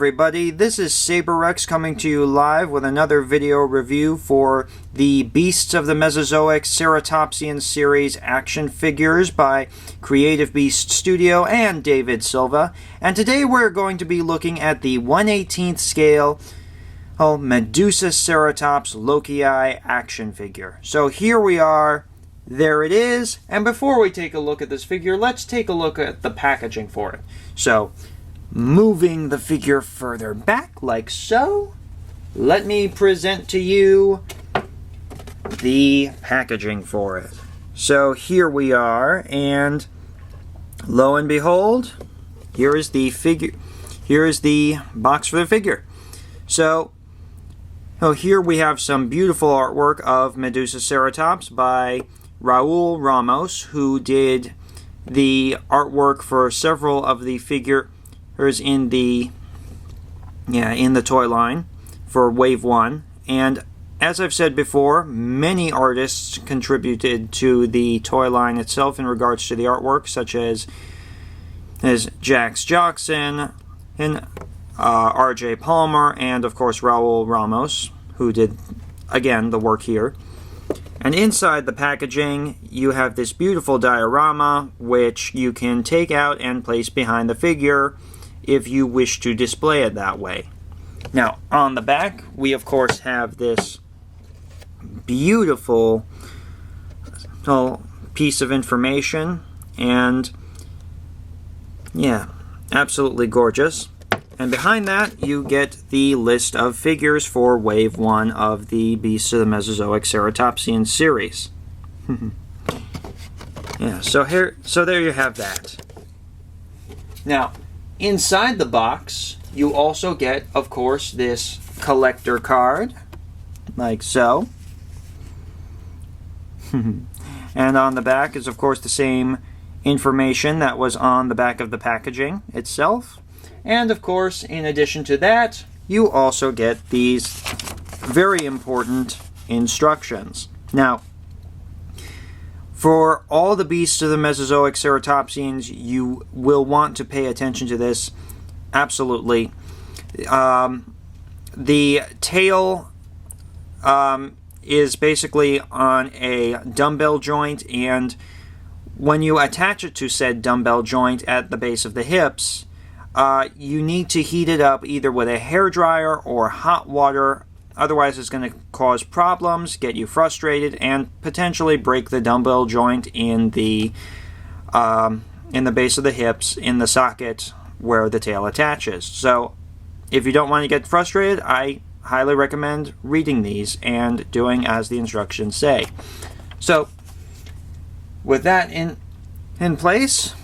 everybody, this is SaberRex coming to you live with another video review for the Beasts of the Mesozoic Ceratopsian series action figures by Creative Beast Studio and David Silva. And today we're going to be looking at the 1/18th scale Medusaceratops lokii action figure. So here we are, there it is, and before we take a look at this figure, let's take a look at the packaging for it. So, moving the figure further back, like so, let me present to you the packaging for it. So here we are, and lo and behold, here is the figure. Here is the box for the figure. So, here we have some beautiful artwork of Medusaceratops by Raul Ramos, who did the artwork for several of the figures in the toy line for Wave 1. And as I've said before, many artists contributed to the toy line itself in regards to the artwork, such as Jax Jockson and R.J. Palmer, and of course Raul Ramos, who did, again, the work here. And inside the packaging, you have this beautiful diorama, which you can take out and place behind the figure if you wish to display it that way. Now, on the back, we of course have this beautiful piece of information, and yeah, absolutely gorgeous. And behind that, you get the list of figures for Wave 1 of the Beasts of the Mesozoic Ceratopsian series. Yeah, so there you have that. Now, inside the box, you also get, of course, this collector card, like so. And on the back is, of course, the same information that was on the back of the packaging itself. And, of course, in addition to that, you also get these very important instructions. Now, for all the Beasts of the Mesozoic Ceratopsians, you will want to pay attention to this, absolutely. The tail is basically on a dumbbell joint, and when you attach it to said dumbbell joint at the base of the hips, you need to heat it up either with a hairdryer or hot water. Otherwise, it's going to cause problems, get you frustrated, and potentially break the dumbbell joint in the base of the hips, in the socket where the tail attaches. So, if you don't want to get frustrated, I highly recommend reading these and doing as the instructions say. So, with that in place,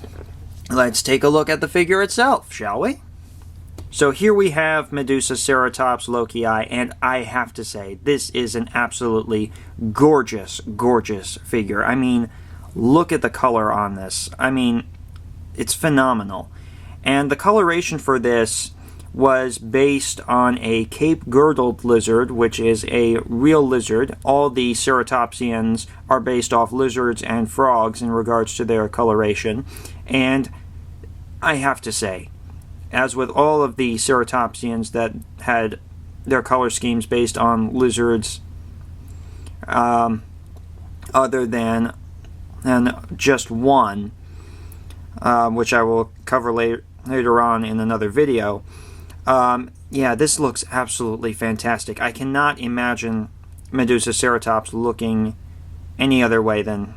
let's take a look at the figure itself, shall we? So here we have Medusaceratops lokii, and I have to say, this is an absolutely gorgeous, gorgeous figure. I mean, look at the color on this. I mean, it's phenomenal. And the coloration for this was based on a Cape-girdled lizard, which is a real lizard. All the ceratopsians are based off lizards and frogs in regards to their coloration. And I have to say, as with all of the ceratopsians that had their color schemes based on lizards, other than just one, which I will cover later on in another video, yeah, this looks absolutely fantastic. I cannot imagine Medusaceratops looking any other way than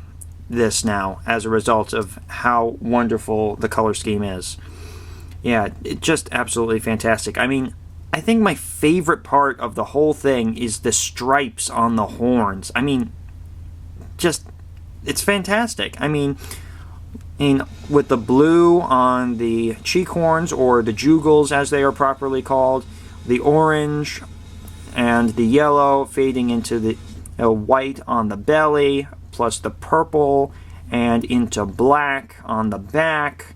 this now, as a result of how wonderful the color scheme is. Yeah, it's just absolutely fantastic. I mean, I think my favorite part of the whole thing is the stripes on the horns. I mean, just, it's fantastic. I mean, with the blue on the cheek horns, or the jugals as they are properly called, the orange and the yellow fading into the white on the belly, plus the purple and into black on the back.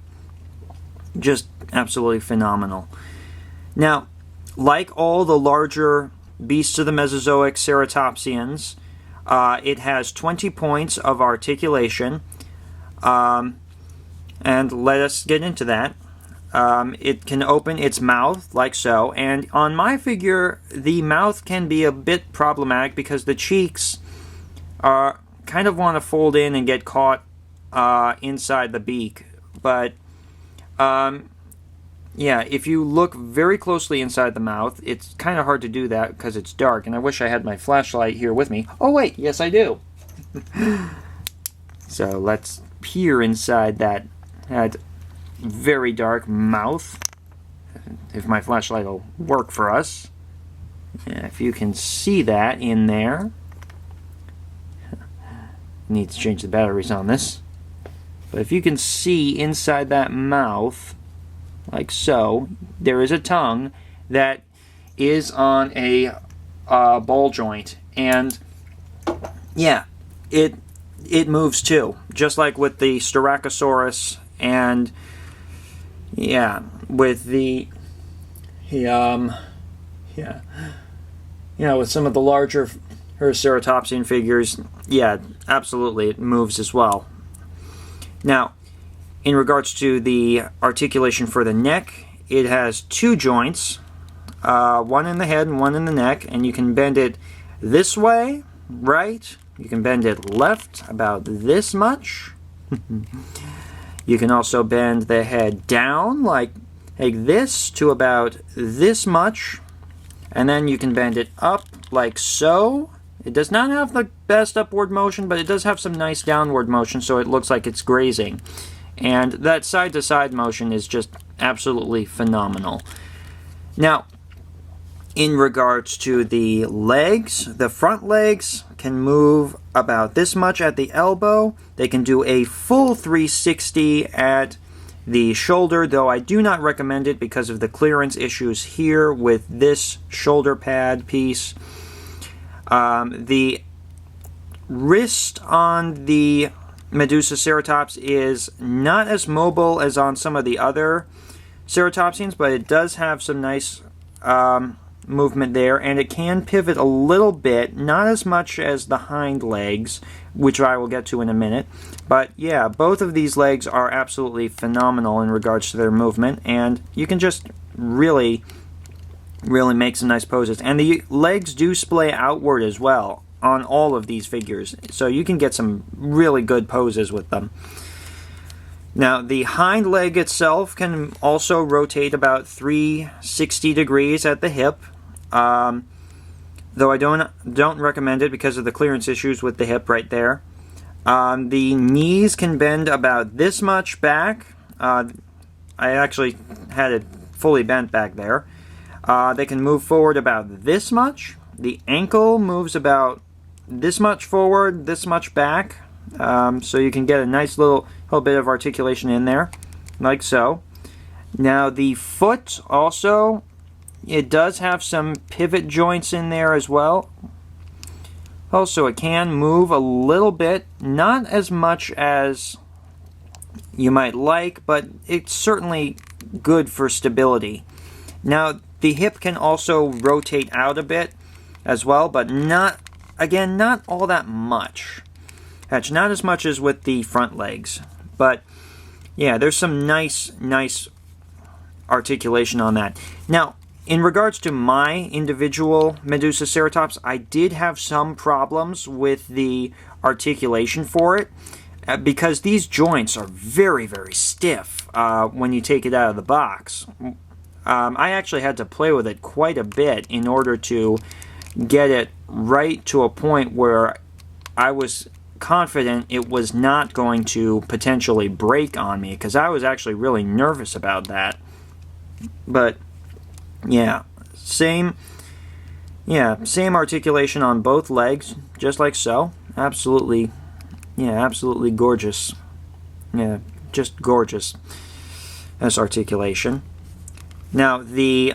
Just absolutely phenomenal. Now, like all the larger Beasts of the Mesozoic Ceratopsians, it has 20 points of articulation, and let us get into that. it can open its mouth like so, and on my figure the mouth can be a bit problematic because the cheeks kind of want to fold in and get caught inside the beak. But yeah, if you look very closely inside the mouth, it's kind of hard to do that because it's dark, and I wish I had my flashlight here with me. Oh wait, yes I do. So let's peer inside that very dark mouth, if my flashlight will work for us. Yeah, if you can see that in there. Need to change the batteries on this. But if you can see inside that mouth, like so, there is a tongue that is on a ball joint, and yeah, it moves too, just like with the Styracosaurus, and yeah, with the with some of the larger ceratopsian figures, yeah, absolutely, it moves as well. Now, in regards to the articulation for the neck, it has two joints, one in the head and one in the neck, and you can bend it this way, right? You can bend it left, about this much. You can also bend the head down like this to about this much, and then you can bend it up like so. It does not have the best upward motion, but it does have some nice downward motion, so it looks like it's grazing. And that side-to-side motion is just absolutely phenomenal. Now, in regards to the legs, the front legs can move about this much at the elbow. They can do a full 360 at the shoulder, though I do not recommend it because of the clearance issues here with this shoulder pad piece. The wrist on the Medusaceratops is not as mobile as on some of the other ceratopsians, but it does have some nice movement there, and it can pivot a little bit, not as much as the hind legs, which I will get to in a minute. But yeah, both of these legs are absolutely phenomenal in regards to their movement, and you can just really make some nice poses. And the legs do splay outward as well on all of these figures, so you can get some really good poses with them. Now, the hind leg itself can also rotate about 360 degrees at the hip, though I don't recommend it because of the clearance issues with the hip right there. The knees can bend about this much back. I actually had it fully bent back there. They can move forward about this much. The ankle moves about this much forward, this much back. So you can get a nice little bit of articulation in there, like so. Now the foot also, it does have some pivot joints in there as well. Also, it can move a little bit, not as much as you might like, but it's certainly good for stability. Now, the hip can also rotate out a bit as well, but not all that much. That's not as much as with the front legs. But yeah, there's some nice articulation on that. Now, in regards to my individual Medusaceratops, I did have some problems with the articulation for it because these joints are very stiff when you take it out of the box. I actually had to play with it quite a bit in order to get it right to a point where I was confident it was not going to potentially break on me, because I was actually really nervous about that. But yeah, same articulation on both legs, just like so. Absolutely gorgeous. Yeah, just gorgeous. That's articulation. Now, the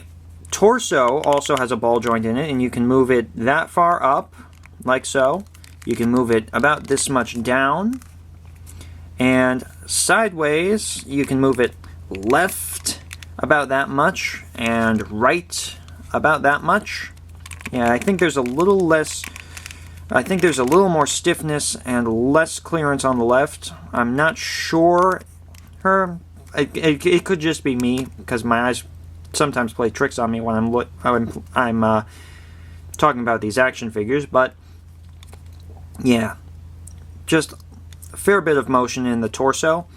torso also has a ball joint in it, and you can move it that far up, like so. You can move it about this much down, and sideways you can move it left about that much, and right about that much. Yeah, I think there's a little more stiffness and less clearance on the left. I'm not sure. it could just be me, because my eyes sometimes play tricks on me when I'm talking about these action figures, but yeah, just a fair bit of motion in the torso.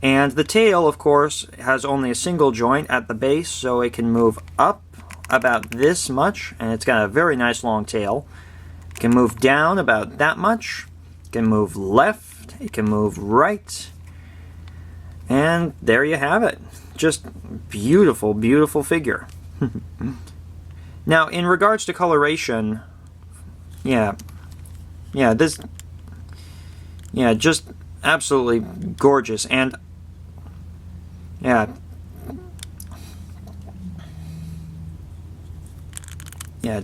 And the tail, of course, has only a single joint at the base, so it can move up about this much, and it's got a very nice long tail. It can move down about that much. It can move left. It can move right. And there you have it. Just beautiful, beautiful figure. Now, in regards to coloration, just absolutely gorgeous. And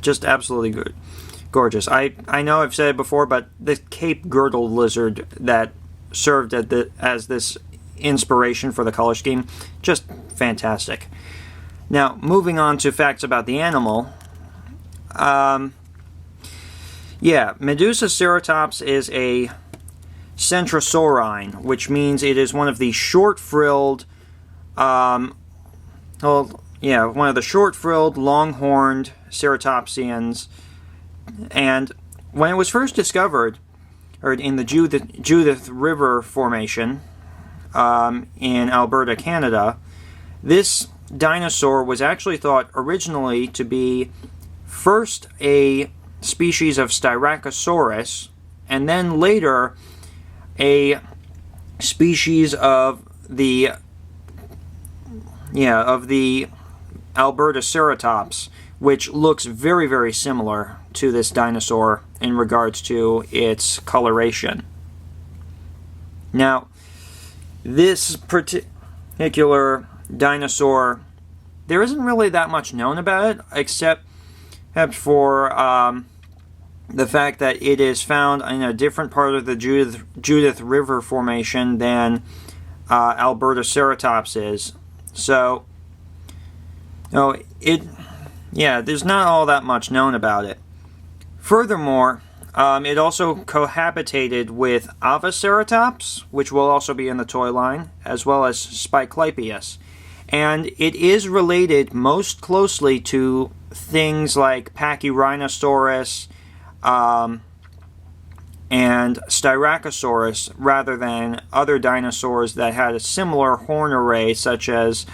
just absolutely good. Gorgeous. I know I've said it before, but the Cape Girdle lizard that served as this inspiration for the color scheme, just fantastic. Now, moving on to facts about the animal. Medusaceratops is a centrosaurine, which means it is one of the short-frilled, one of the short-frilled, long-horned ceratopsians. And when it was first discovered, or in the Judith River Formation in Alberta, Canada, this dinosaur was actually thought originally to be first a species of Styracosaurus, and then later a species of the Albertaceratops, which looks very, very similar to this dinosaur in regards to its coloration. Now, this particular dinosaur, there isn't really that much known about it, except for the fact that it is found in a different part of the Judith River Formation than Albertaceratops is. So, there's not all that much known about it. Furthermore, it also cohabitated with Avaceratops, which will also be in the toy line, as well as Spiclypeus. And it is related most closely to things like Pachyrhinosaurus and Styracosaurus, rather than other dinosaurs that had a similar horn array, such as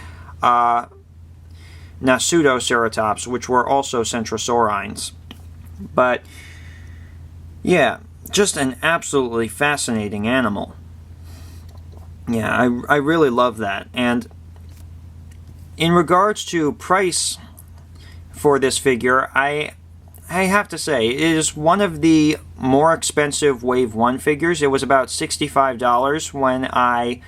Nasutoceratops, which were also centrosaurines. But yeah, just an absolutely fascinating animal. Yeah, I really love that. And in regards to price for this figure, I have to say, it is one of the more expensive Wave 1 figures. It was about $65 when I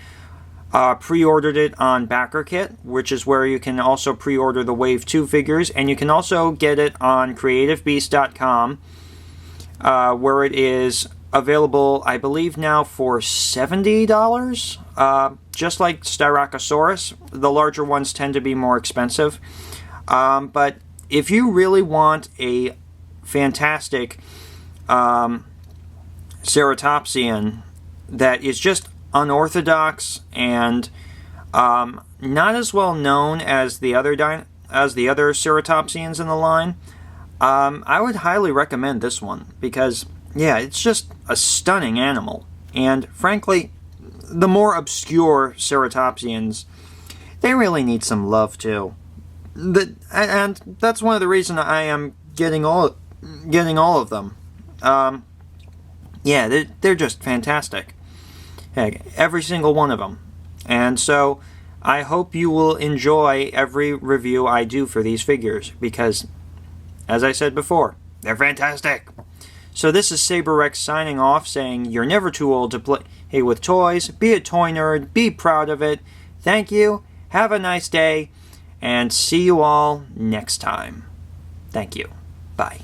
pre-ordered it on BackerKit, which is where you can also pre-order the Wave 2 figures, and you can also get it on CreativeBeast.com, where it is available, I believe now, for $70. Just like Styracosaurus, the larger ones tend to be more expensive. But if you really want a fantastic ceratopsian that is just unorthodox and not as well known as the other ceratopsians in the line, I would highly recommend this one, because it's just a stunning animal. And frankly, the more obscure ceratopsians, they really need some love too. And that's one of the reasons I am getting all of them. They're just fantastic. Heck, every single one of them. And so I hope you will enjoy every review I do for these figures, because, as I said before, they're fantastic. So this is SaberRex signing off, saying you're never too old to play with toys. Be a toy nerd. Be proud of it. Thank you. Have a nice day. And see you all next time. Thank you. Bye.